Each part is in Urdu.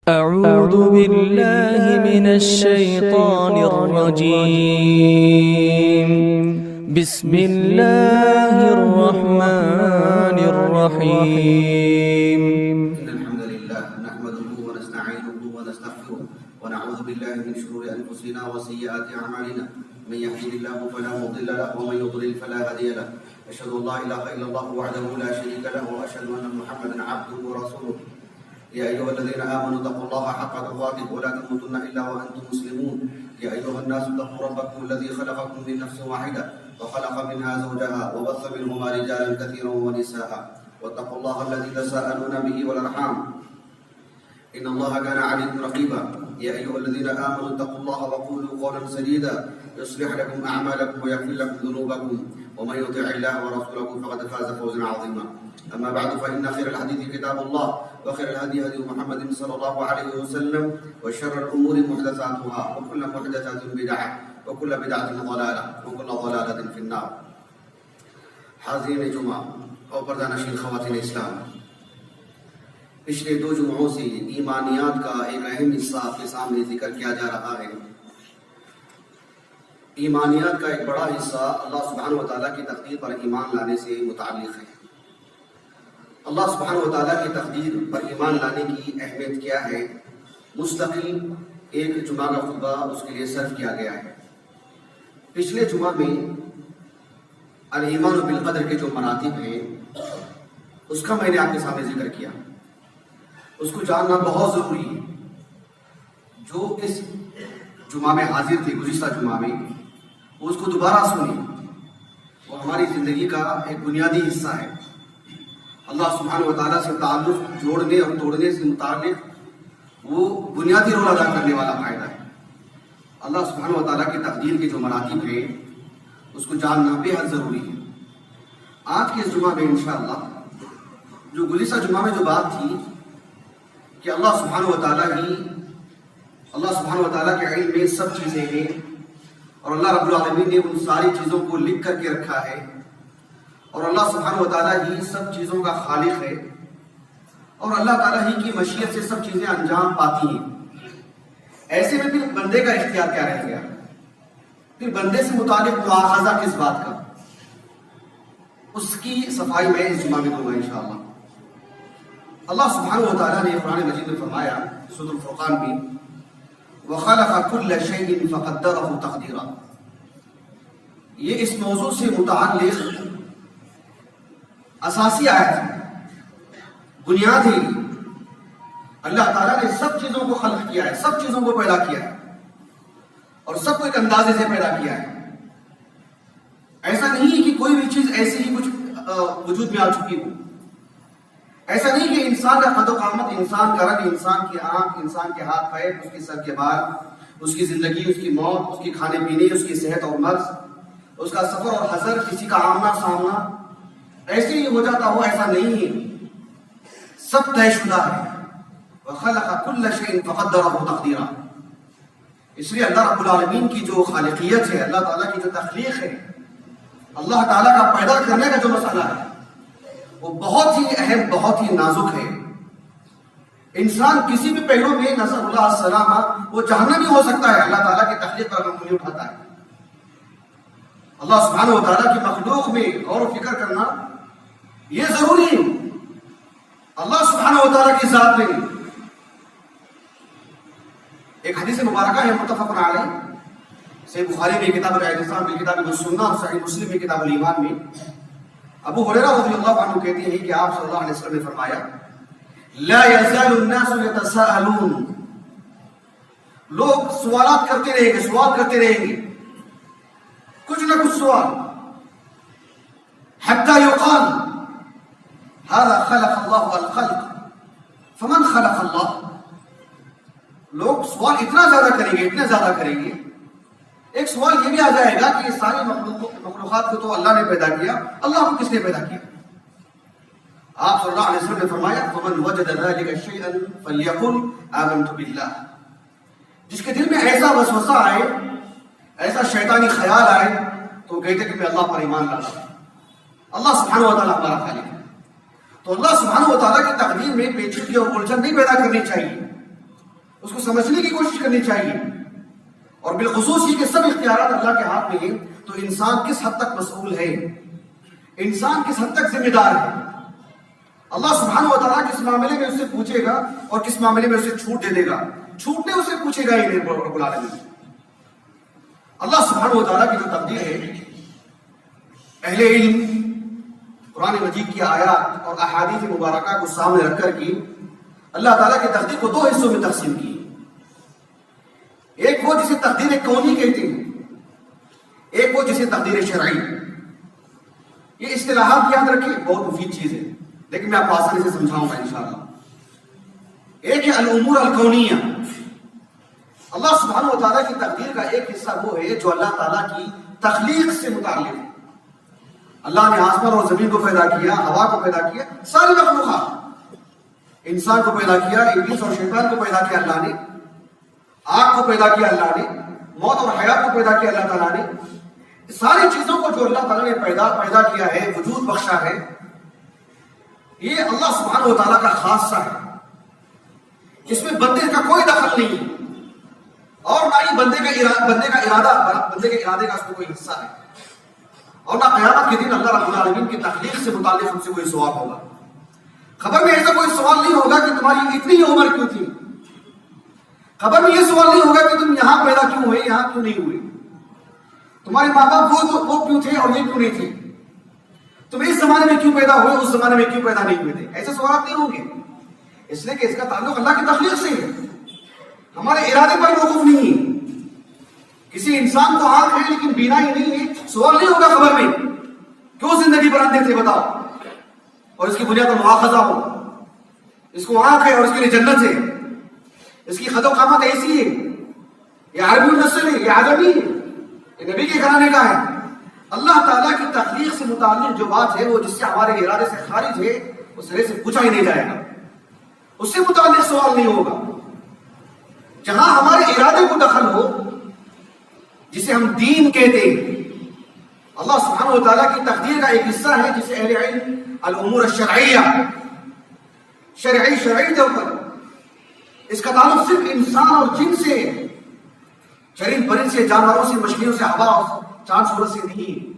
أعوذ بالله من الشيطان الرجيم. بسم الله الرحمن الرحيم. إن الحمد لله نحمده ونستعينه ونستغفره ونعوذ بالله من شرور أنفسنا وسيئات أعمالنا. من يهده الله فلا مضل له ومن يضلل فلا هادي له. أشهد أن لا إله إلا الله وحده لا شريك له وأشهد أن محمدا عبده ورسوله. يا أيها الذين آمنوا اتقوا الله حق تقاته ولا تموتن إلا وأنتم مسلمون. يا أيها الناس اتقوا ربكم الذي خلقكم من نفس واحدة وخلق منها زوجها وبث منهما رجالا كثيرا ونساء واتقوا الله الذي تساءلون به والأرحام إن الله كان عليكم رقيبا. يا أيها الذين آمنوا اتقوا الله وقولوا قولا سديدا يصلح لكم أعمالكم ويغفر لكم ذنوبكم ومن يطع الله ورسوله فقد فاز فوزا عظيما. أما بعد فإن خير الحديث كتاب الله وخير الهدي هدي محمد صلى الله عليه وسلم وشر الأمور محدثاتها وكل محدثة بدعة وكل بدعة ضلالة وكل ضلالة في النار. حاضرین جمعہ اور پردہ نشین خواتین اسلام، پچھلے 2 جمعوں سے ایمانیات کا ایک اہم حصہ آپ کے سامنے ذکر کیا جا رہا ہے. ایمانیات کا ایک بڑا حصہ اللہ سبحانہ وتعالیٰ کی تقدیر پر ایمان لانے سے متعلق ہے. اللہ سبحانہ وتعالیٰ کی تقدیر پر ایمان لانے کی اہمیت کیا ہے، مستقل ایک جمعہ کا خطبہ اس کے لیے صرف کیا گیا ہے. پچھلے جمعہ میں الایمان بالقدر کے جو مراتب ہیں اس کا میں نے آپ کے سامنے ذکر کیا. اس کو جاننا بہت ضروری ہے. جو اس جمعہ میں حاضر تھے گزشتہ جمعہ میں، وہ اس کو دوبارہ سنیں. وہ ہماری زندگی کا ایک بنیادی حصہ ہے. اللہ سبحانہ وتعالیٰ سے تعلق جوڑنے اور توڑنے سے متعلق وہ بنیادی رول ادا کرنے والا فائدہ ہے. اللہ سبحانہ وتعالیٰ کی تقدیر کے جو مراتب ہیں اس کو جاننا بے حد ضروری ہے. آج کے اس جمعہ میں انشاءاللہ جو گزشتہ جمعہ میں جو بات تھی کہ اللہ سبحانہ وتعالیٰ کے علم میں سب چیزیں ہیں اور اللہ رب العالمین نے ان ساری چیزوں کو لکھ کر کے رکھا ہے اور اللہ سبحانہ وتعالیٰ ہی سب چیزوں کا خالق ہے اور اللہ تعالیٰ ہی کی مشیت سے سب چیزیں انجام پاتی ہیں. ایسے میں پھر بندے کا اختیار کیا رہ گیا؟ پھر بندے سے متعلق مواخذہ کس بات کا؟ اس کی صفائی میں اس جمعہ میں دوں گا انشاءاللہ. اللہ سبحانہ وتعالیٰ نے قرآن مجید میں فرمایا سورۃ الفرقان میں وَخَلَقَ كُلَّ شَيْءٍ فَقَدَّرَهُ تَقْدِيرًا. یہ اس موضوع سے متعلق اساسی آیت ہے، بنیاد ہے. اللہ تعالیٰ نے سب چیزوں کو خلق کیا ہے، سب چیزوں کو پیدا کیا ہے اور سب کو ایک اندازے سے پیدا کیا ہے. ایسا نہیں ہے کہ کوئی بھی چیز ایسی ہی کچھ وجود میں آ چکی ہو. ایسا نہیں کہ انسان کا قد و قامت، انسان کا رنگ، انسان کی آنکھ، انسان کے ہاتھ پیر، اس کے سر کے بال، اس کی زندگی، اس کی موت، اس کی کھانے پینے، اس کی صحت اور مرض، اس کا سفر اور حضر، کسی کا آمنا سامنا ایسے ہی ہو جاتا ہو، ایسا نہیں ہے. سب طے شدہ ہے. وَخَلَقَ كُلَّ شَيْءٍ فَقَدَّرَهُ تَقْدِيرًا. اس لیے اللہ رب العالمین کی جو خالقیت ہے، اللہ تعالیٰ کی جو تخلیق ہے، اللہ تعالیٰ کا پیدا کرنے کا جو مسئلہ ہے وہ بہت ہی اہم، بہت ہی نازک ہے. انسان کسی بھی پہلو میں نسأل اللہ السلامہ وہ جہنمی ہو سکتا ہے. اللہ تعالیٰ کی تخلیق پر انگلی اٹھاتا ہے. اللہ سبحانہ وتعالیٰ کی مخلوق میں غور و فکر کرنا یہ ضروری ہے. اللہ سبحانہ وتعالیٰ کی ذات میں ایک حدیث مبارکہ ہے متفق علیہ، صحیح بخاری میں کتاب الاعتصام بالکتاب والسنہ اور صحیح مسلم میں کتاب الایمان میں ابو ہریرہ رضی اللہ عنہ کہتے ہیں کہ آپ صلی اللہ علیہ وسلم نے فرمایا لا يزال الناس يتساءلون. لوگ سوالات کرتے رہیں گے، سوال کرتے رہیں گے، کچھ نہ کچھ سوال، حتى يقال هذا خلق الله الخلق فمن خلق الله. لوگ سوال اتنا زیادہ کریں گے، اتنا زیادہ کریں گے، ایک سوال یہ بھی آ جائے گا کہ یہ ساری مخلوقات کو تو اللہ نے پیدا کیا، اللہ کو کس نے پیدا کیا؟ آپ صلی اللہ علیہ وسلم نے فرمایا فمن وجد ذلك شيئا فليقل آمنت بالله. جس کے دل میں ایسا وسوسہ آئے، ایسا شیطانی خیال آئے تو کہتے کہ میں اللہ پر ایمان لاتا ہوں. اللہ سبحانہ وتعالیٰ ہمارا خالق ہے. تو اللہ سبحانہ وتعالیٰ کی تقدیر میں پیچیدگی اور الجھن نہیں پیدا کرنی چاہیے. اس کو سمجھنے کی کوشش کرنی چاہیے. اور بالخصوص یہ کہ سب اختیارات اللہ کے ہاتھ میں ہیں تو انسان کس حد تک مسئول ہے, انسان کس حد تک ذمہ دار ہے. اللہ سبحانہ و تعالیٰ کس معاملے میں اس سے پوچھے گا اور کس معاملے میں اسے چھوٹ دے دے گا. چھوٹنے اسے پوچھے گا ہی نہیں رب العالمین. اللہ سبحانہ و تعالیٰ کی جو تقدیر ہے, اہل علم قرآن مجید کی آیات اور احادیث مبارکہ کو سامنے رکھ کر کی اللہ تعالیٰ کی تقدیر کو 2 حصوں میں تقسیم کی. ایک وہ جسے تقدیر کونی کہتے ہیں, ایک وہ جسے تقدیر شرعی. یہ اصطلاحات یاد رکھیں, بہت مفید چیز ہے, لیکن میں آپ کو آسانی سے سمجھاؤں گا انشاءاللہ. ایک ہے الامور الکونیہ. اللہ سبحانہ و تعالیٰ کی تقدیر کا ایک حصہ وہ ہے جو اللہ تعالیٰ کی تخلیق سے متعلق ہے. اللہ نے آسمان اور زمین کو پیدا کیا, ہوا کو پیدا کیا, ساری مخلوقات, انسان کو پیدا کیا, ابلیس اور شیطان کو پیدا کیا اللہ نے, آگ کو پیدا کیا اللہ نے, موت اور حیات کو پیدا کیا اللہ تعالیٰ نے. ساری چیزوں کو جو اللہ تعالیٰ نے پیدا کیا ہے, وجود بخشا ہے, یہ اللہ سبحانہ و تعالیٰ کا خاصہ ہے. اس میں بندے کا کوئی دخل نہیں ہے اور نہ ہی بندے کے ارادے کا اس میں کوئی حصہ ہے. اور نہ قیامت کے دن اللہ رب العالمین کی تخلیق سے متعلق ہم سے کوئی سوال ہوگا. خبر میں ایسا کوئی سوال نہیں ہوگا کہ تمہاری اتنی ہی عمر کیوں تھی. خبر میں یہ سوال نہیں ہوگا کہ تم یہاں پیدا کیوں ہوئے, یہاں کیوں نہیں ہوئے. تمہارے ماں باپ وہ کیوں تھے اور یہ کیوں نہیں تھے. تم اس زمانے میں کیوں پیدا ہوئے, اس زمانے میں کیوں پیدا نہیں ہوئے تھے. ایسے سوالات نہیں ہوں گے, اس لیے کہ اس کا تعلق اللہ کی تخلیق سے ہے, ہمارے ارادے پر موقوف نہیں ہے. کسی انسان کو آنکھ ہے لیکن بینا ہی نہیں ہے, سوال نہیں ہوگا خبر میں کیوں زندگی پر اندھے تھے بتاؤ, اور اس کی بنیاد پر مواخذہ ہو. اس کو آنکھ ہے اور اس کے لیے جنت ہے, اس کی خد و قامت ایسی ہے, یہ عربی النسل ہے, یہ عجمی ہے, یہ نبی کے گھرانے کا ہے. اللہ تعالیٰ کی تخلیق سے متعلق جو بات ہے وہ جس سے ہمارے ارادے سے خارج ہے, اس سرے سے پوچھا ہی نہیں جائے گا, اس سے متعلق سوال نہیں ہوگا. جہاں ہمارے ارادے کو دخل ہو, جسے ہم دین کہتے ہیں, اللہ سبحانہ و تعالیٰ کی تقدیر کا ایک حصہ ہے جسے اہل علم الامور الشرعیہ, شرعی طور پر اس کا تعلق صرف انسان اور جن سے, چرند پرند سے, جانوروں سے, مچھلیوں سے, ہوا اور چاند سورج سے نہیں.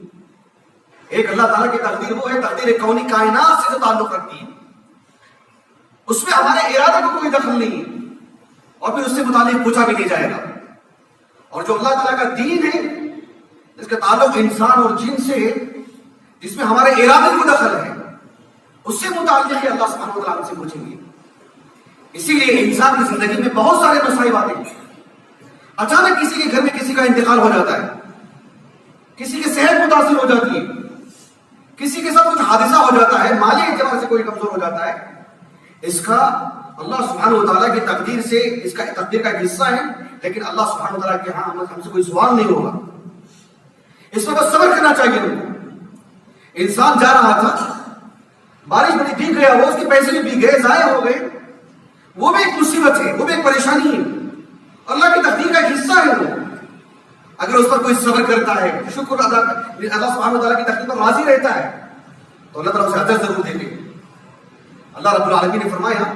ایک اللہ تعالیٰ کی تقدیر وہ ہے تقدیر کونی, کائنات سے جو تعلق رکھتی ہے, اس میں ہمارے ارادے کو کوئی دخل نہیں ہے اور پھر اس سے متعلق پوچھا بھی نہیں جائے گا. اور جو اللہ تعالیٰ کا دین ہے اس کا تعلق انسان اور جن سے ہے, جس میں ہمارے ارادے کو دخل ہے, اس سے متعلق ہے اللہ سبحانہ و تعالیٰ سے پوچھیں گے. اسی لیے انسان کی زندگی میں بہت سارے مصائب آتے ہیں. اچانک کسی کے گھر میں کسی کا انتقال ہو جاتا ہے, کسی کی صحت متاثر ہو جاتی ہے, کسی کے ساتھ کچھ حادثہ ہو جاتا ہے, مالی اعتبار سے کوئی کمزور ہو جاتا ہے. اس کا اللہ سبحانہ و تعالیٰ کی تقدیر سے, اس کا تقدیر کا ایک حصہ ہے, لیکن اللہ سبحانہ و تعالیٰ کے ہاں ہم سے کوئی سوال نہیں ہوگا. اس میں بس صبر کرنا چاہیے ان کو. انسان جا رہا تھا, بارش بڑی بھیگ گیا, وہ اس کے پیسے بھی بھیگ گئے, ضائع ہو گئے, وہ بھی ایک مصیبت ہے, وہ بھی ایک پریشانی ہے, اللہ کی تقدیر کا ایک حصہ ہے وہ. اگر اس پر کوئی صبر کرتا ہے, شکر ادا, اللہ سبحانہ و تعالیٰ کی تقدیر پر راضی رہتا ہے, تو اللہ تعالیٰ اسے اجر ضرور دیں گے. اللہ رب العالمین نے فرمایا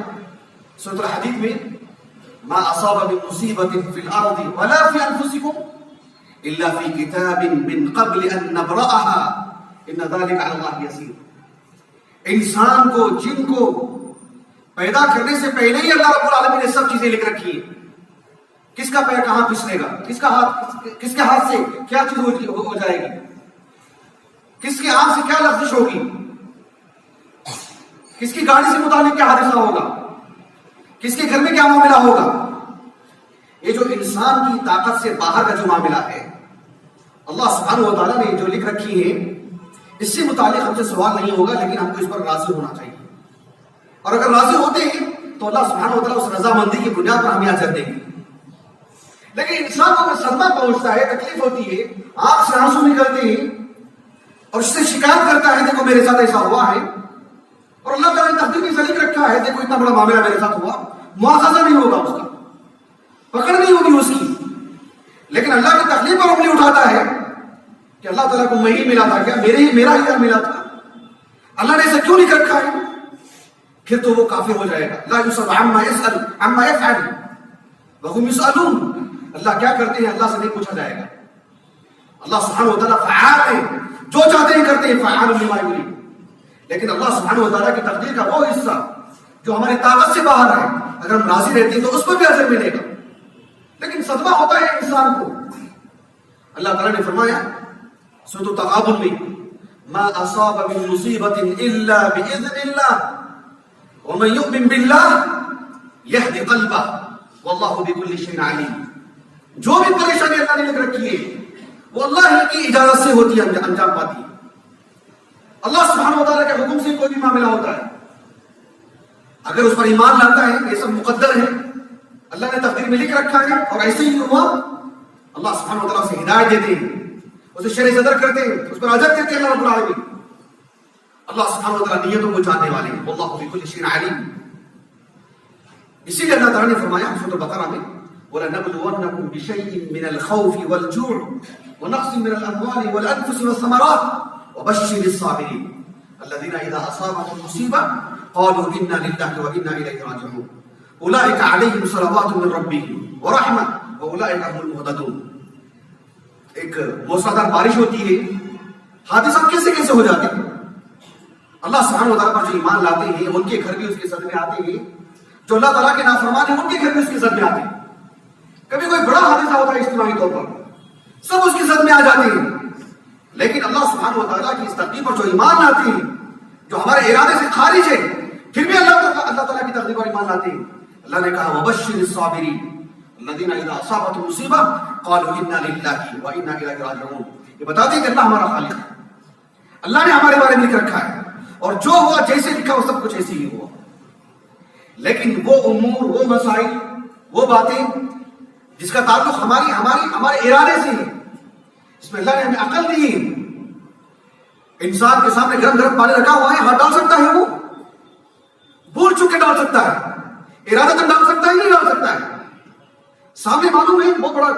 سورۃ الحدید میں, ما اصاب من مصیبت فی الارض ولا فی انفسکم الا فی کتاب من قبل ان نبرأها ان ذلک علی اللہ یسیر. انسان کو, جن کو پیدا کرنے سے پہلے ہی اللہ رب العالمین نے سب چیزیں لکھ رکھی ہیں. کس کا پیر کہاں پھسلے گا, کس کے ہاتھ سے کیا چیز ہو جائے گی, کس کے آنکھ سے کیا لفزش ہوگی, کس کی گاڑی سے متعلق کیا حادثہ ہوگا, کس کے گھر میں کیا معاملہ ہوگا. یہ جو انسان کی طاقت سے باہر کا جو معاملہ ہے, اللہ سبحانہ و تعالیٰ نے جو لکھ رکھی ہے, اس سے متعلق ہم سے سوال نہیں ہوگا, لیکن ہم کو اس پر راضی ہونا چاہیے. اور اگر راضی ہوتے ہیں تو اللہ سبحانہ و تعالیٰ اس رضامندی کی بنیاد پر ہمیں اجر دیں گے. لیکن انسان کو اگر صدمہ پہنچتا ہے, تکلیف ہوتی ہے, آنکھ سے آنسو نکلتے ہیں اور اس سے شکایت کرتا ہے, دیکھو میرے ساتھ ایسا ہوا ہے, اور اللہ تعالیٰ نے تقدیر میں لکھ رکھا ہے, دیکھو اتنا بڑا معاملہ میرے ساتھ ہوا, مواخذہ نہیں ہوگا, اس کا پکڑ نہیں ہوگی اس کی. لیکن اللہ کی تکلیف پر انگلی اٹھاتا ہے کہ اللہ تعالیٰ کو میں ہی ملا تھا کیا, میرا ہی یار ملا تھا, اللہ نے ایسا کیوں لکھ رکھا ہے, پھر تو وہ کافر ہو جائے گا. لا یسأل عما یفعل. وَهُمْ يُسْأَلُونَ، اللہ کیا کرتے ہیں اللہ سے نہیں پوچھا جائے گا. اللہ سبحانہ وتعالیٰ فعال ہے، جو چاہتے ہیں کرتے ہیں، فعال لما یرید. لیکن اللہ سبحانہ وتعالیٰ کی تقدیر کا وہ حصہ جو ہماری طاقت سے باہر ہے، اگر ہم راضی رہتے ہیں تو اس پر بھی اجر ملے گا. لیکن صدمہ ہوتا ہے انسان کو. اللہ تعالیٰ نے فرمایا سورۃ التغابن میں، ما اصاب من مصیبت الا باذن اللہ ومن یؤمن باللہ یہدی قلبہ واللہ بکل شیء علیم. جو بھی پریشانی اللہ نے لکھ رکھی ہے وہ اللہ کی اجازت سے ہوتی ہے، انجام پاتی ہے. اللہ سبحانہ وتعالیٰ کے حکم سے کوئی بھی معاملہ ہوتا ہے، اگر اس پر ایمان لاتا ہے یہ سب مقدر ہے، اللہ نے تقدیر میں لکھ رکھا ہے اور ایسے ہی ہوا، اللہ سبحانہ وتعالیٰ سے ہدایت دیتے ہیں، اسے شرع صدر کرتے ہیں، اس پر اجر دیتے ہیں اللہ رب العالمین. اللہ سبحانہ وتعالیٰ نیتوں کو جاننے والے ہیں، واللہ بکل شیء علیم. اسی لیے اللہ تعالیٰ نے فرمایا سورۃ البقرہ میں، وَلَنَبْلُوَنَّكُمْ بِشَيْءٍ مِّنَ الْخَوْفِ وَالْجُوعِ وَنَقْصٍ مِّنَ الْأَمْوَالِ وَالْأَنفُسِ وَالثَّمَرَاتِ وَبَشِّرِ الصَّابِرِينَ الَّذِينَ إِذَا أَصَابَتْهُمْ مُصِيبَةٌ قَالُوا إِنَّا لِلَّهِ وَإِنَّا إِلَيْهِ رَاجِعُونَ أُولَٰئِكَ عَلَيْهِمْ صَلَوَاتٌ مِّن رَّبِّهِمْ وَرَحْمَةٌ وَأُولَٰئِكَ هُمُ الْمُهْتَدُونَ. ایک موسلادھار بارش ہوتی ہے، حادثات کیسے ہو جاتے ہیں. اللہ سبحانہ وتعالیٰ پر جو ایمان لاتے ہیں ان کے گھر بھی اس کے صدمے آتے ہیں، جو اللہ تعالیٰ کے نافرمان ہیں ان کے گھر بھی اس کے صدمے آتے ہیں. کبھی کوئی بڑا حادثہ ہوتا ہے اجتماعی طور پر، سب اس کے صدمے آ جاتے ہیں. لیکن اللہ سبحانہ وتعالیٰ کی اس تقدیر پر جو ایمان لاتے ہیں، جو ہمارے ارادے سے خارج ہے، پھر بھی اللہ تعالیٰ کی تقدیر پر ایمان لاتے ہیں. اللہ نے کہا وَبَشِّرِ الصَّابِرِينَ الَّذِينَ إِذَا أَصَابَتْهُمْ مُصِيبَةٌ قَالُوا إِنَّا لِلَّهِ وَإِنَّا إِلَيْهِ رَاجِعُونَ. یہ بتاتے ہیں کہ اللہ ہمارا خالق ہے، اللہ نے ہمارے بارے میں لکھ رکھا ہے اور جو ہوا جیسے لکھا وہ سب کچھ ایسے ہی ہوا. لیکن وہ امور، وہ مسائل، وہ باتیں جس کا تعلق ہمارے ارادے سے ہے، اس میں اللہ نے ہمیں عقل دی ہے. انسان کے سامنے گرم پانی رکھا ہوا ہے، ہاتھ ڈال سکتا ہے، وہ بھول چک کے ڈال سکتا ہے، ارادہ ڈال سکتا ہے، نہیں ڈال سکتا ہے. سامنے معلوم ہے بہت بڑا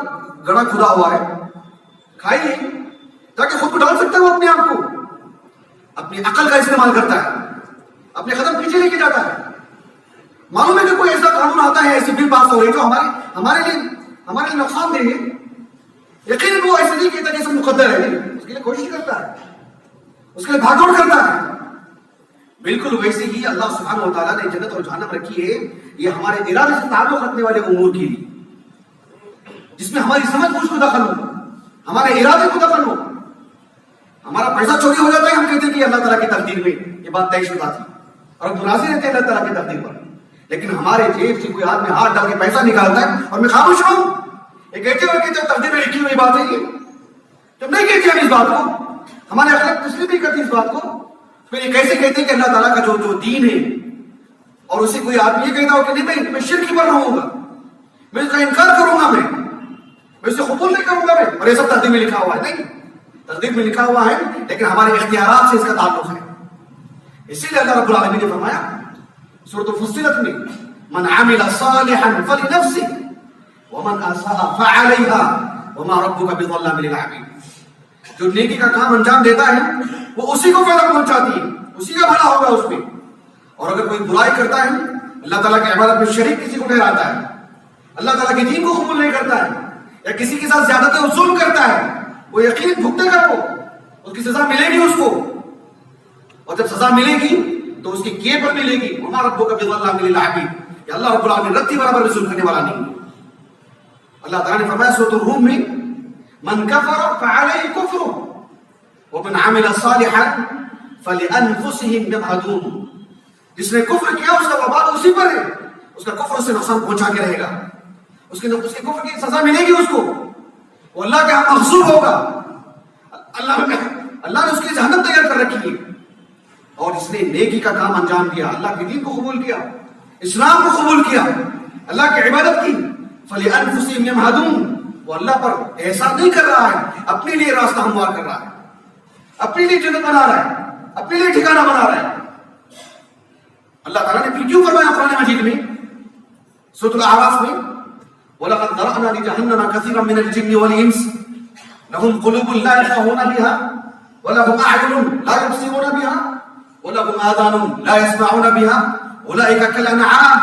گڑھا کھدا ہوا ہے، کھائیے تاکہ خود کو ڈال سکتا ہے. وہ اپنے آپ کو اپنی عقل کا استعمال کرتا ہے، اپنے قدم پیچھے لے کے جاتا ہے. معلوم ہے کہ کوئی ایسا قانون آتا ہے، ایسی بل پاس ہو رہی ہے جو ہمارے لیے نقصان دہ ہے، یقیناً وہ ایسے نہیں کہتا کہ سب مقدر ہے، اس کے لیے کوشش کرتا ہے، اس کے لیے بھاگ دوڑ کرتا ہے. بالکل ویسے ہی اللہ سبحانہ وتعالیٰ نے جنت اور جہنم رکھی ہے، یہ ہمارے ارادے سے تعلق رکھنے والے امور کے لیے، جس میں ہماری سمجھ بوجھ کو دخل ہو، ہمارے ارادے کو دخل ہو. ہمارا پیسہ چوری ہو جاتا ہے، ہم کہتے ہیں کہ اللہ تعالیٰ کی تقدیر میں یہ بات طے شدہ تھی، اور ہم راضی رہتے ہیں اللہ تعالیٰ کی تقدیر پر. لیکن ہمارے جیب سے کوئی آدمی ہاتھ ڈال کے پیسہ نکالتا ہے اور میں خاموش رہوں، یہ کہتے ہوئے کہ تقدیر میں لکھی ہوئی بات ہے، یہ جب نہیں کہتے ہم اس بات کو، ہمارے اخلاق تسلیم نہیں کرتی اس بات کو، پھر یہ کیسے کہتے ہیں کہ اللہ تعالیٰ کا جو دین ہے، اور اسے کوئی آدمی یہ کہتا ہو کہ نہیں میں شرک پر رہوں گا، میں اس کا انکار کروں گا، میں اسے قبول نہیں کروں گا، میں، اور یہ سب تقدیر میں لکھا ہوا ہے. نہیں، تقدیر میں لکھا ہوا ہے لیکن ہمارے اختیارات سے اس کا تعلق ہے. اسی لیے اللہ رب العالمین نے فرمایا سورۃ فصلت میں، من عمل صالحا فلنفسه ومن اساء فعليها وما ربك بظلام للعبيد. جو نیکی کا کام انجام دیتا ہے وہ اسی کو فائدہ پہنچاتی ہے، اسی کا بھلا ہوگا اس میں. اور اگر کوئی برائی کرتا ہے، اللہ تعالیٰ کی عبادت میں شریک کسی کو ٹھہراتا ہے، اللہ تعالیٰ کے دین کو قبول نہیں کرتا ہے، یا کسی کے ساتھ زیادتی اور ظلم کرتا ہے، وہ یقین بھگتے گا، وہ اس کی سزا ملے گی اس کو. اور جب سزا ملے گی تو اس کی کیے پر ملے گی. وما ربک بظلام للعبید، کہ اللہ رب العالمین رتی برابر بھی ظلم کرنے والا نہیں. اللہ تعالیٰ نے فرمایا سورۃ الروم میں، من کفر فعلیہ کفر ومن عمل صالحا فلانفسهم یمہدون. جس نے کفر کیا اس کا وبال اسی پر ہے، اس کا کفر سے نقصان پہنچا کے رہے گا، اس کے کفر کی سزا ملے گی اس کو، وہ اللہ کے ہاں مغضوب ہوگا. اللہ نے اس کی جہنم تیار کر رکھی ہے. اور اس نے نیکی کا کام انجام دیا، اللہ کے دین کو قبول کیا، اسلام کو قبول کیا، اللہ کی عبادت کی، فلانفسهم یمہدون. وہ اللہ پر احسان نہیں کر رہا ہے، اپنے لیے راستہ ہموار کر رہا ہے، اپنے لیے جنت بنا رہا ہے، اپنے لیے ٹھکانہ بنا رہا ہے. اللہ تعالیٰ نے پھر کیوں فرمایا قرآن مجید میں سورۃ الاعراف میں، وَلَقَدْ ذَرَأْنَا لِجَهَنَّمَ كَثِيرًا مِنَ الْجِنِّ وَالْإِنسِ لَهُمْ قُلُوبٌ لَا يَفْقَهُونَ بِهَا وَلَهُمْ أَعْيُنٌ لَا يُبْصِرُونَ بِهَا وَلَهُمْ آذَانٌ لَا يَسْمَعُونَ بِهَا أُولَئِكَ كَالْأَنْعَامِ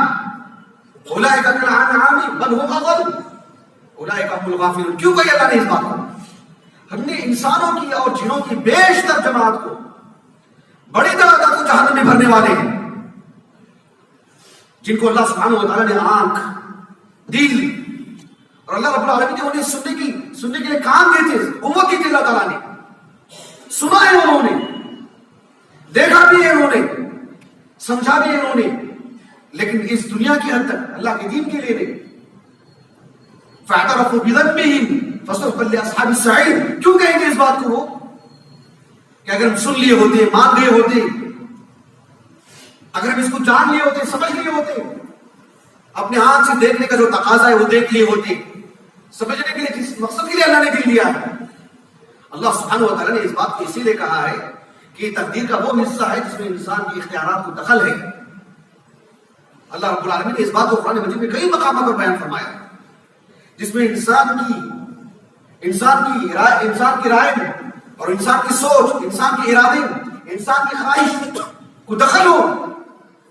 بَلْ هُمْ أَضَلُّ هم الغافلون. کیوں کہا اللہ نے اس بات کو؟ ہم نے انسانوں کی اور جنوں کی بیشتر جماعت کو بڑی تعداد کو جہنم میں بھرنے والے ہیں، جن کو اللہ سبحانہ و تعالیٰ نے آنکھ، دل اور اللہ رب العالمین نے انہیں سننے کے لیے کان دیتے، قوت دی تھی اللہ تعالیٰ نے، سنا ہے انہوں نے، دیکھا بھی ہے انہوں نے، سمجھا بھی ہے انہوں نے، لیکن اس دنیا کی حد تک اللہ کے دین کے لیے نہیں. فاعترفوا بذنبهم فسحقا لاصحاب السعير. کیوں کہیں گے اس بات کو وہ کہ اگر ہم سن لیے ہوتے، مان لیے ہوتے، اگر ہم اس کو جان لیے ہوتے، سمجھ لیے ہوتے، اپنے آنکھ سے دیکھنے کا جو تقاضا ہے وہ دیکھ لیے ہوتے، سمجھنے کے لیے کس مقصد کے لیے اللہ نے دل دیا ہے. اللہ سبحانہ و تعالیٰ نے اس بات کو اسی لیے کہا ہے کہ تقدیر کا وہ حصہ ہے جس میں انسان کی اختیارات کو دخل ہے. اللہ رب العالمین نے اس بات کو قرآن مجید میں کئی مقامات پر بیان فرمایا جس میں انسان کی رائے اور انسان کی سوچ، انسان کے ارادے، انسان کی خواہش کو دخل ہو.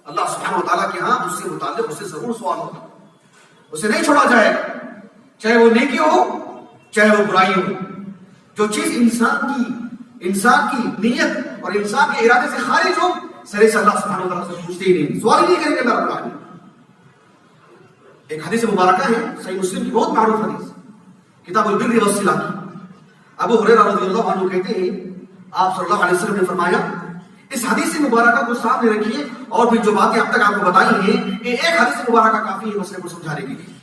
اللہ سبحانہ و تعالیٰ کے ہاں اس سے متعلق اسے ضرور سوال ہوگا، اسے نہیں چھوڑا جائے گا، چاہے وہ نیکی ہو چاہے وہ برائی ہو. جو چیز انسان کی نیت اور انسان کے ارادے سے خارج ہو، سرے سے اللہ سبحانہ و تعالیٰ سے پوچھتے ہی نہیں، سوال ہی نہیں کریں گے اللہ رب العالمین. ایک حدیث مبارکہ ہے صحیح مسلم کی، بہت معروف حدیث، کتاب البر والصلہ کی. ابو ہریرہ رضی اللہ عنہ کہتے ہیں آپ صلی اللہ علیہ وسلم نے فرمایا، اس حدیث مبارکہ کو سامنے رکھیے اور بھی جو باتیں اب تک آپ کو بتائی ہیں، یہ ایک حدیث مبارکہ کافی ہے مسئلے کو سمجھانے کے لیے.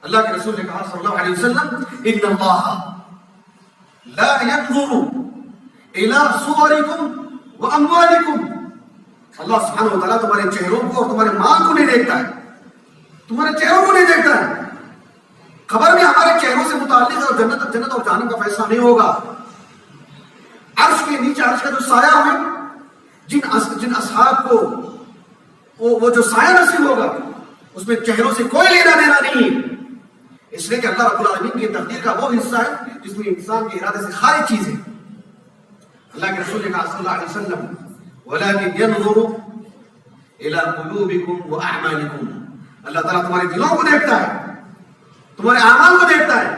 اللہ کے رسول نے کہا صلی اللہ علیہ وسلم، ان اللہ لا ينظر الى صوركم واموالكم. اللہ سبحانہ و تعالیٰ تمہارے چہروں کو اور تمہارے مال کو نہیں دیکھتا ہے، تمہارے چہروں کو نہیں دیکھتا ہے. خبر میں ہمارے چہروں سے متعلق اور جنت اور جہنم کا فیصلہ نہیں ہوگا. عرش کے نیچے عرش کا جو سایہ ہے، جن اصحاب کو وہ جو سایہ نصیب ہوگا اس میں چہروں سے کوئی لینا دینا نہیں ہے. اس لیے کہ اللہ رب العالمین کی تقدیر کا وہ حصہ ہے جس میں انسان کے ارادے سے خارج چیز ہے. اللہ کے رسول نے کہا صلی اللہ علیہ وسلم، وَلَكِنْ يَنْظُرُ إِلَىٰ قُلُوبِكُمْ وَأَعْمَالِكُمْ. اللہ تعالیٰ تمہارے دلوں کو دیکھتا ہے، تمہارے اعمال کو دیکھتا ہے.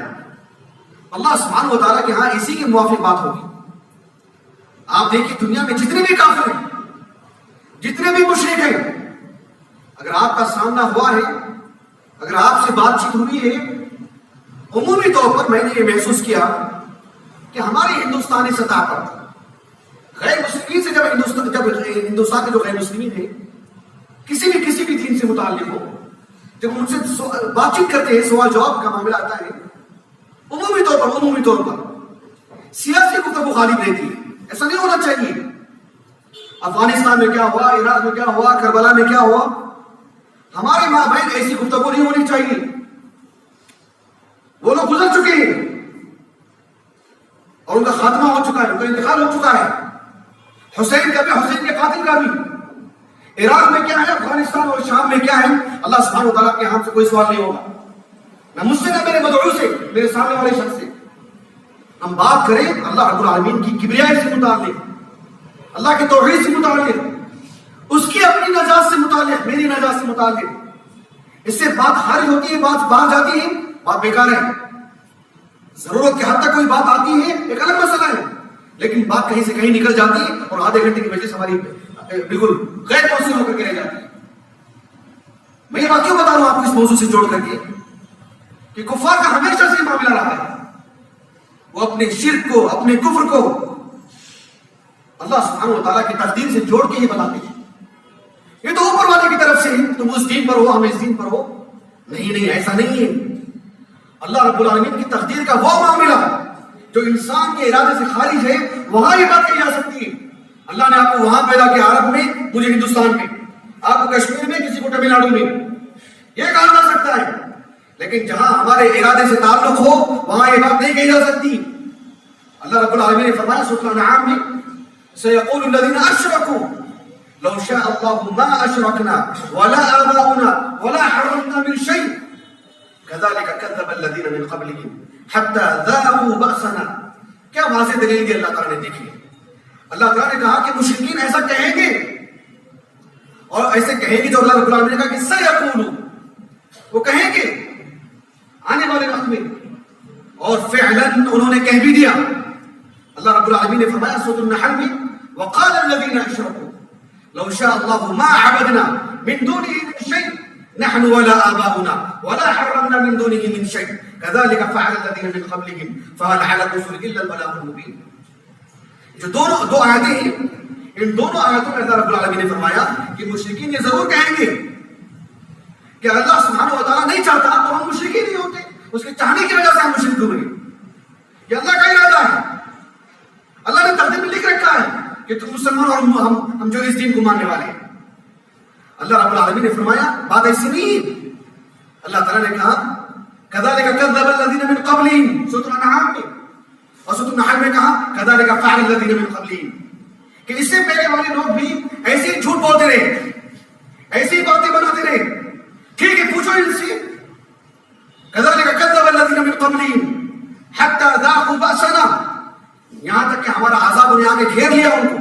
اللہ سبحانہ و تعالیٰ کے ہاں اسی کے موافق بات ہوگی. آپ دیکھیے دنیا میں جتنے بھی کافر ہیں، جتنے بھی مشرک ہیں، اگر آپ کا سامنا ہوا ہے، اگر آپ سے بات چیت ہوئی ہے، عمومی طور پر میں نے یہ محسوس کیا کہ ہماری ہندوستانی سطح پر غیر مسلمین سے جب ہندوستان کے جو غیر مسلمین ہیں کسی بھی دین سے متعلق ہو، جب ان سے بات چیت کرتے ہیں، سوال جواب کا معاملہ آتا ہے، عمومی طور پر سیاسی گفتگو غالب رہتی ہے. ایسا نہیں ہونا چاہیے. افغانستان میں کیا ہوا، عراق میں کیا ہوا، کربلا میں کیا ہوا، ہمارے ماں بہن ایسی گفتگو نہیں ہونی چاہیے. وہ لوگ گزر چکے ہیں اور ان کا خاتمہ ہو چکا ہے، ان کا انتقال ہو چکا ہے. حسین کے قاتل کا بھی. عراق میں کیا ہے، افغانستان اور شام میں کیا ہے، اللہ سبحانہ و تعالیٰ کے ہاں سے کوئی سوال نہیں ہوگا، نہ مجھ سے نہ میرے مدعو سے، میرے سامنے والے شخص سے. ہم بات کریں اللہ رب العالمین کی کبریائی سے متعلق، اللہ کے توحید سے متعلق، اس کی اپنی نجات سے متعلق، میری نجات سے متعلق. اس سے بات خارج ہوتی ہے، بات باہر جاتی ہے، بات بیکار ہے. ضرورت کے حد تک کوئی بات آتی ہے ایک الگ مسئلہ ہے، لیکن بات کہیں سے کہیں نکل جاتی ہے اور آدھے گھنٹے کی وجہ سے ہماری بالکل غیر موصول ہو کر کے رہ جاتی ہے. میں یہ بات کیوں بتا رہا ہوں آپ کو اس موضوع سے جوڑ کر کے کہ کفار کا ہمیشہ سے معاملہ رہا ہے. وہ اپنے شرک کو، اپنے کفر کو اللہ سبحانہ و تعالیٰ کی تقدیر سے جوڑ کے ہی بتاتے ہیں. یہ تو اوپر والے کی طرف سے ہے، تم اس دین پر ہو، ہم اس دین پر ہو. نہیں، ایسا نہیں ہے. اللہ رب العالمین کی تقدیر کا وہ معاملہ جو انسان کے ارادے سے خارج ہے، وہاں یہ بات کہی جا سکتی ہے. اللہ نے آپ کو وہاں پیدا کیا، عرب میں، مجھے ہندوستان میں، آپ کو کشمیر میں، کسی کو تمل ناڈو میں، یہ کہا جا سکتا ہے. لیکن جہاں ہمارے ارادے سے تعلق ہو وہاں یہ بات نہیں کہی جا سکتی. اللہ رب العالمین نے فرمایا سورۃ الانعام میں، سيقول الذين اشركوا لو شاء الله ما اشركنا ولا آباؤنا ولا حرمنا من شيء كذلك كذب الذين من قبلهم حتى ذاقوا بأسنا. کیا واضح دلیل دی اللہ تعالیٰ نے دیکھی. اللہ تعالیٰ نے کہا کہ مشرکین ایسا کہیں گے، اور ایسے کہیں گے جو اللہ رب العالمین نے کہا کہ سيقولوا، وہ کہیں گے آنے والے وقت میں اور فعلاً انہوں نے کہہ بھی دیا. اللہ رب العالمین نے فرمایا سورۃ النحل میں وقال الذين اشركوا لو شاء الله ما عبدنا من دونه من شيء نحن ولا آباؤنا ولا حرمنا من دونه من شيء كذلك فعل الذين من قبلهم فهل على الرسل الا البلاغ المبين. جو دو آیتیں ہیں ان دونوں آیتوں میں اللہ رب العالمین نے فرمایا کہ مشرکین یہ ضرور کہیں گے کہ اللہ سبحانہ و تعالیٰ نہیں چاہتا تو ہم مشرکین نہیں ہوتے, اس کے چاہنے کی وجہ سے ہم مشرک ہوئے. یہ اللہ کا ارادہ ہے, اللہ نے تقدیر میں لکھ رکھا ہے کہ تم مسلمان اور ہم جو اس دین کو ماننے والے ہیں. اللہ رب العالمین نے فرمایا بات ایسی نہیں. اللہ تعالیٰ نے کہا كذلك كذب الذين من قبلهم سورۃ الانعام میں, اور سورۃ النحل میں کہا كذلك فعل الذين من قبلهم کہ اس سے پہلے والے لوگ بھی ایسے ہی جھوٹ بولتے رہے, ایسی ہی باتیں بناتے رہے. ٹھیک ہے پوچھو ان سے كذلك كذب الذين من قبلهم حتى ذاقوا بأسنا, یہاں تک کہ ہمارا عذاب انہیں آگے گھیر لیا, ان کو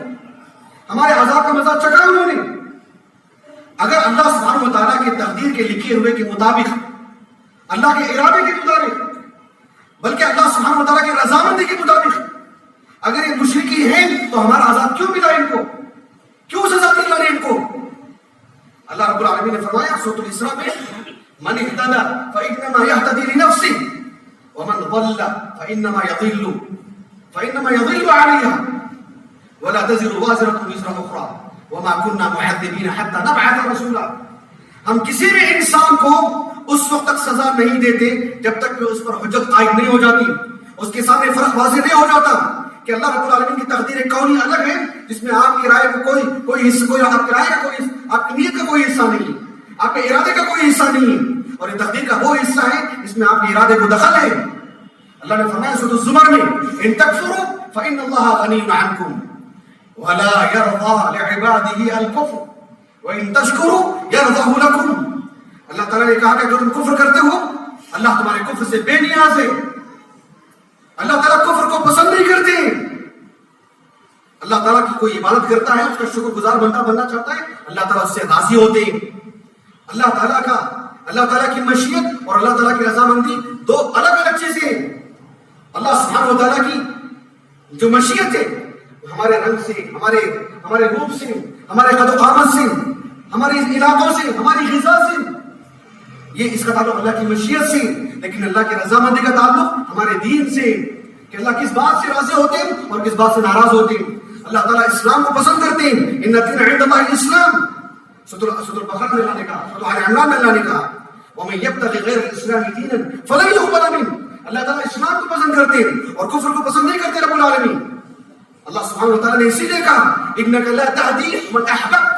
ہمارے عذاب کا مزہ چکھا انہوں نے. اگر اللہ سبحانہ و تعالیٰ کی تقدیر کے لکھے ہوئے کے مطابق, اللہ کے ارادے کے مطابق, بلکہ اللہ سبحانہ و تعالیٰ کی رضامندی کے مطابق اگر یہ مشرکی ہیں تو ہمارا عذاب کیوں ملا ان کو, کیوں سزا دلا ان کو. اللہ رب العالمین نے فرمایا سورۃ الاسراء میں من اهتدى فانما يهتدي لنفسه ومن ضل فانما يضل عليها ولا تزر وازرة وزر اخرى وما كنا معذبين حتى نبعث رسولا. ہم کسی بھی انسان کو اس وقت تک سزا نہیں دیتے جب تک کہ اس پر حجت قائم نہیں ہو جاتی, اس کے سامنے فرق واضح نہیں ہو جاتا کہ اللہ رب العالمین کی تقدیر کونی الگ ہے جس میں آپ کی رائے کو کوئی حصہ, کوئی آپ کی رائے کا کوئی, آپ کی نیت کا کوئی حصہ نہیں, آپ کے ارادے کا کوئی حصہ نہیں ہے, اور یہ تقدیر کا وہ حصہ ہے جس میں آپ کے ارادے کو دخل ہے. اللہ نے فرمایا سورۃ الزمر میں ان تکفروا فإن الله غني عنكم ولا يرضى لعباده الكفر وإن تشكروا يرضه لكم. اللہ تعالیٰ نے کہا کہ جو تم کفر کرتے ہو اللہ تمہارے کفر سے بے نیاز ہے. اللہ تعالیٰ کفر کو پسند نہیں کرتے. اللہ تعالیٰ کی کوئی عبادت کرتا ہے اس کا شکر گزار بننا چاہتا ہے, اللہ تعالیٰ اس سے راضی ہوتے ہیں. اللہ تعالیٰ کی مشیت اور اللہ تعالیٰ کی رضامندی دو الگ الگ چیزیں ہیں. اللہ سبحانہ و تعالیٰ کی جو مشیت ہے ہمارے رنگ سے, ہمارے روپ سے, ہمارے قد و قامت سے, ہمارے علاقوں سے, ہماری غذا سے, یہ اس کا تعلق اللہ کی مشیت سے. لیکن اللہ کی رضامندی کا تعلق ہمارے دین سے کہ اللہ کس بات سے راضی ہوتے ہیں اور کس بات سے ناراض ہوتے ہیں. اللہ تعالیٰ اسلام کو پسند کرتے ہیں. ان الدین عند اللہ الاسلام, سورۃ البقرہ میں اللہ نے کہا, سورۃ آل عمران میں اللہ نے کہا ومن یبتغی غیر الاسلام دینا فلن یقبل منہ. اللہ تعالیٰ اسلام کو پسند کرتے ہیں اور کفر کو پسند نہیں کرتے رب العالمین. اللہ سبحانہ و تعالیٰ نے اسی لیے کہا انک لا تهدی من احببت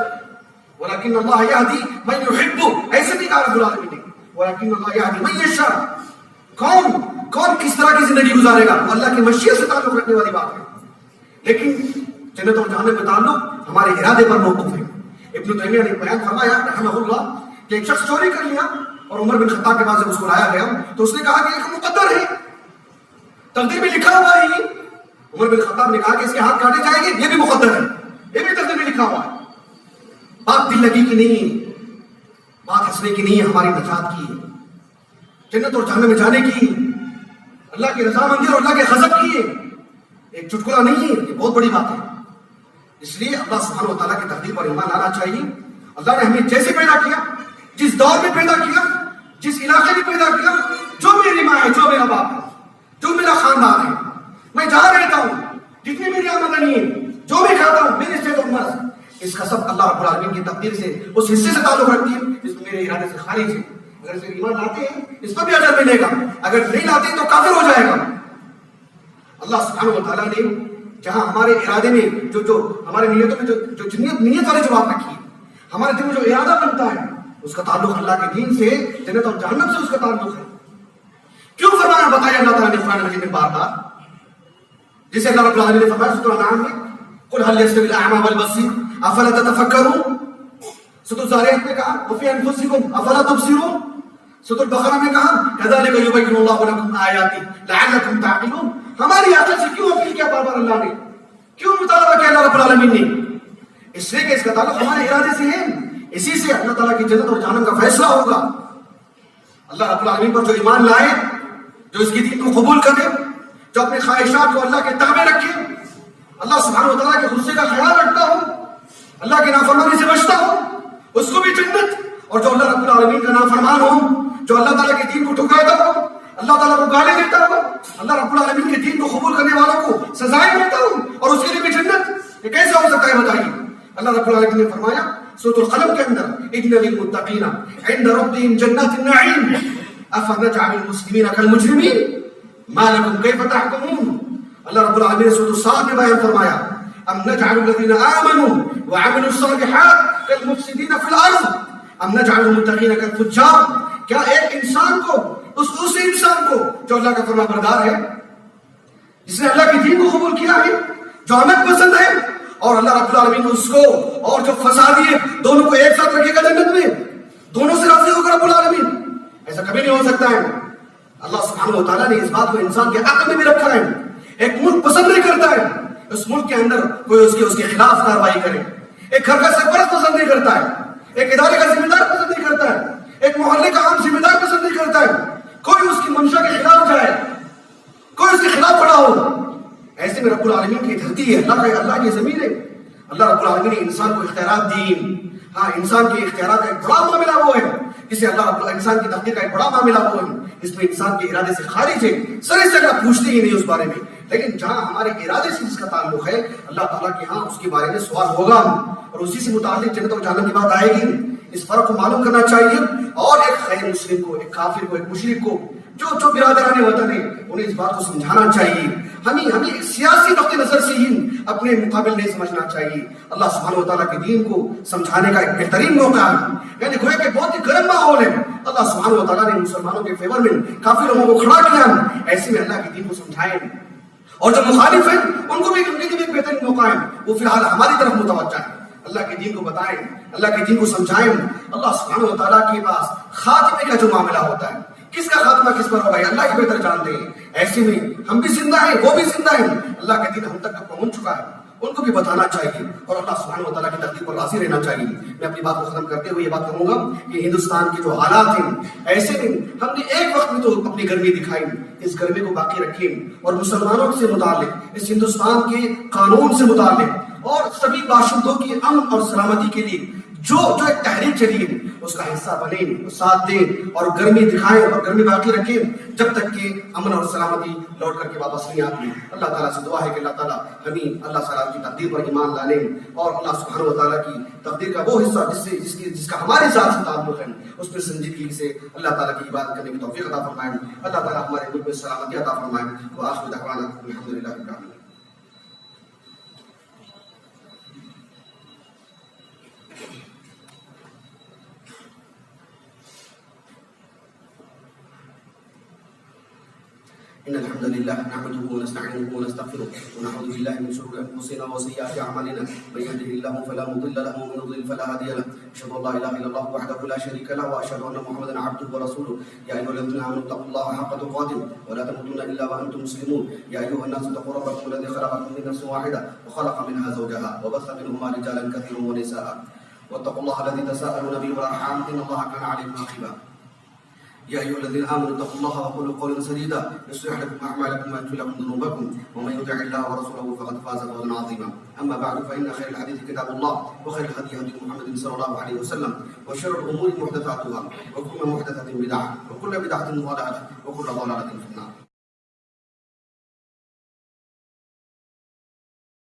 ولكن اللہ یهدی من یحب. ایسے نہیں کہا رب العالمین نے ولكن اللہ یهدی من یشاء. کون کس طرح کی زندگی گزارے گا وہ اللہ کی مشیت سے تعلق رکھنے والی بات ہے. لیکن جنت اور جہنم میں تعلق ہمارے ارادے پر موقوف ہے. ابن تیمیہ نے بیان فرمایا رحمہ اللہ کہ ایک شخص چوری کر لیا اور عمر بن خطاب کے پاس جب اس کو لایا گیا تو اس نے کہا کہ یہ مقدر ہے, تقدیر میں لکھا ہوا ہے. عمر بن خطاب نے کہا کہ اس کے ہاتھ کاٹے جائیں گے, یہ بھی مقدر ہے, یہ بھی تقدیر میں لکھا ہوا ہے. بات دل لگی کی نہیں ہے, بات ہنسنے کی نہیں ہے, ہماری نجات کی ہے, جنت اور جہنم میں جانے کی, اللہ کی رضامندی اور اللہ کے غضب کی ہے. ایک چٹکلا نہیں ہے, یہ بہت بڑی بات ہے. اس لیے اللہ سبحانہ و تعالیٰ کی تقدیر پر ایمان لانا چاہیے. اللہ نے ہمیں جیسے پیدا کیا, جس دور میں پیدا کیا, جس علاقے میں پیدا کیا, جو میری ماں ہے, جو میرا باپ ہے, جو میرا خاندان ہے, میں جہاں رہتا ہوں, جتنی میری آمدنی ہے, جو میں کھاتا ہوں, میری صحت اور مرض, اس کا سب اللہ رب العالمین کی تقدیر سے, اس حصے سے تعلق رکھتی ہے جس میں میرے ارادے سے خارج ہے. اگر اسے ایمان لاتے ہیں اس پر بھی اجر ملے گا, اگر نہیں لاتے تو کافر ہو جائے گا. اللہ سبحانہ و تعالیٰ نے جہاں ہمارے ارادے میں جو ہمارے نیتوں میں جو نیت والے جواب رکھی ہے, ہمارے دل میں جو ارادہ بنتا ہے اس کا تعلق اللہ کے دین سے, جنت اور جہنم سے اس کا تعلق ہے. کیوں فرمایا بتایا اللہ تعالیٰ نے قرآن مجید میں بار بار, جسے اللہ رب العالمین نے فرمایا سورۃ الانعام میں قل هل يستوي الاعمى والبصير افلا تتفکرون. سورۃ الزاریات میں کہا وفي انفسكم افلا تبصرون. سورۃ البقرہ میں کہا كذلك يبين الله لكم آياته لعلكم تعقلون. ہماری عقل سے کیوں اپیل کیا بار بار اللہ نے, کیوں مطالبہ کیا اللہ رب العالمین نے؟ اس لیے کہ اس کا تعلق ہمارے ارادے سے ہے. اسی سے اللہ تعالیٰ کی جنت اور جہنم کا فیصلہ ہوگا. اللہ رب العالمین پر جو ایمان لائے جو اس کی دین کو قبول کرے، جو اپنے خواہشات کو اللہ کے تابع رکھے، اللہ سبحانہ و تعالیٰ کے غصے کا خیال رکھتا ہو، اللہ کی نافرمانی سے بچتا ہو، اس کو بھی جنت. اور جو اللہ رب العالمین کا نافرمان ہو، جو اللہ تعالیٰ کے دین کو ٹھکراتا ہو، اللہ تعالیٰ کو گالی دیتا ہو، اللہ رب العالمین کے دین کو قبول کرنے والوں کو سزائیں دیتا ہو، اور اس کے لیے بھی جنت. یہ کیسے ہو سکتا ہے بتائیے؟ اللہ رب العالمین نے فرمایا سورۃ القلم کے اندر، ان للمتقین عند ربهم جنات النعیم افنجعل المسلمین کالمجرمین ما لکم کیف تحکمون. اللہ رب العالمین نے سورۃ الصاد میں بیان فرمایا، ام نجعل الذین آمنوا وعملوا الصالحات کالمفسدین فی الارض ام نجعل المتقین کالفجار. کیا ایک انسان کو، اسی انسان کو جو اللہ کا فرما بردار ہے، جس نے اللہ کی دین کو قبول کیا ہے، جو امن پسند ہے، اور اللہ رب العالمین اس کو اور جو فسادی ہے دونوں کو ایک ساتھ رکھے گا جنت میں، دونوں سے راضی ہوگا رب العالمین؟ ایسا کبھی نہیں ہو سکتا ہے. اللہ سبحانہ و تعالیٰ نے اس بات کو انسان کے عقل میں بھی رکھا ہے. ایک ملک پسند نہیں کرتا ہے اس ملک کے اندر کوئی اس کے خلاف کارروائی کرے. ایک گھر کا سرپرست پسند نہیں کرتا ہے، ایک ادارے کا ذمہ دار پسند نہیں کرتا ہے، ایک محلے کا عام ذمہ دار پسند نہیں کرتا ہے کوئی اس کی منشا کے خلاف جائے، کوئی اس کے خلاف کھڑا ہو. ایسے میں رب العالمین کی دھرتی ہے، اللہ کی زمین ہے. اللہ رب العالمین نے انسان کو اختیارات دی. ہاں، انسان کے اختیارات کا ایک بڑا معاملہ وہ ہے جسے اللہ رب انسان کی تقدیر کا ایک بڑا معاملہ وہ ہے اس میں انسان کے ارادے سے خارج ہے. سرے سے اللہ پوچھتے ہی نہیں اس بارے میں، لیکن جہاں ہمارے ارادے سے جس کا تعلق ہے اللہ تعالیٰ کے ہاں اس کے بارے میں سوال ہوگا، اور اسی سے متعلق جنت اور جہنم کی بات آئے گی. اس فرق کو معلوم کرنا چاہیے. اور ایک غیر مسلم کو، ایک کافر کو، ایک مشرک کو، جو برادران وطن ہے، انہیں اس بات کو سمجھانا چاہیے. ہمیں سیاسی نقطہ نظر سے ہی اپنے مقابل نہیں سمجھنا چاہیے. اللہ سبحانہ و تعالیٰ کے دین کو سمجھانے کا ایک بہترین موقع ہے. یعنی گویا کہ بہت ہی گرم ماحول ہے. اللہ سبحانہ و تعالیٰ نے مسلمانوں کے فیور میں کافی لوگوں کو کھڑا کیا. ایسے میں اللہ کے دین کو سمجھائیں، اور جو مخالف ہیں ان کو بھی ان کے لیے ایک بہترین موقع ہے. وہ فی الحال ہماری طرف متوجہ ہے. اللہ کے دین کو بتائیں، اللہ کے دین کو سمجھائیں. اللہ سبحانہ و تعالیٰ کے پاس خاتمے کا جو معاملہ ہوتا ہے، کس کا خاتمہ کس پر ہوگا اللہ کی بہتر جانتے ہیں. ایسے میں ہم بھی زندہ ہیں، وہ بھی زندہ ہیں. اللہ کا دین ہم تک پہنچ چکا ہے، ان کو بھی بتانا چاہیے اور اللہ سبحانہ و تعالیٰ کی تقدیر پر راضی رہنا چاہیے. میں اپنی بات کو ختم کرتے ہوئے یہ بات کہوں گا کہ ہندوستان کے جو حالات ہیں، ایسے میں ہم نے ایک وقت میں تو اپنی گرمی دکھائی، اس گرمی کو باقی رکھیں اور مسلمانوں سے متعلق، اس ہندوستان کے قانون سے متعلق اور سبھی باشندوں کی امن اور سلامتی کے لیے جو ایک تحریک چلی ہے اس کا حصہ بنیں، ساتھ دیں اور گرمی دکھائیں اور گرمی باقی رکھیں جب تک کہ امن اور سلامتی لوٹ کر کے واپس نہیں آتی. اللہ تعالیٰ سے دعا ہے کہ اللہ تعالیٰ ہمیں اللہ تعالیٰ کی تقدیر پر ایمان لانے اور اللہ سبحانہ و تعالیٰ کی تقدیر کا وہ حصہ جس کا ہمارے ساتھ سے تعلق ہے اس پر سنجیدگی سے اللہ تعالیٰ کی عبادت کرنے کی توفیق عطا فرمائیں. اللہ تعالیٰ ہمارے ملک میں سلامتی عطا فرمائیں. وآخر دعوانا الحمدللہ رب العالمین. إن الحمد لله نحمده ونستعينه ونستغفره ونعوذ بالله من شرور أنفسنا وسيئات أعمالنا من يهده الله فلا مضل له ومن يضلل فلا هادي له أشهد أن لا إله إلا الله وحده لا شريك له وأشهد أن محمدا عبده ورسوله يا أيها الذين آمنوا اتقوا الله حق تقاته ولا تموتن إلا وأنتم مسلمون يا أيها الناس اتقوا ربكم الذي خلقكم من نفس واحدة وخلق منها زوجها وبث منهما رجالا كثيرا ونساء واتقوا الله الذي تساءلون به والأرحام إن الله كان عليكم رقيبا يا أيها الذين آمنوا اتقوا الله وقولوا قولا سديدا يصلح لكم أعمالكم ويغفر لكم ذنوبكم ومن يطع الله ورسوله فقد فاز فوزا عظيما. أما بعد فإن خير الحديث كتاب الله وخير الهدي هدي محمد صلى الله عليه وسلم وشر الأمور محدثاتها وكل محدثة بدعة وكل بدعة ضلالة وكل ضلالة في النار.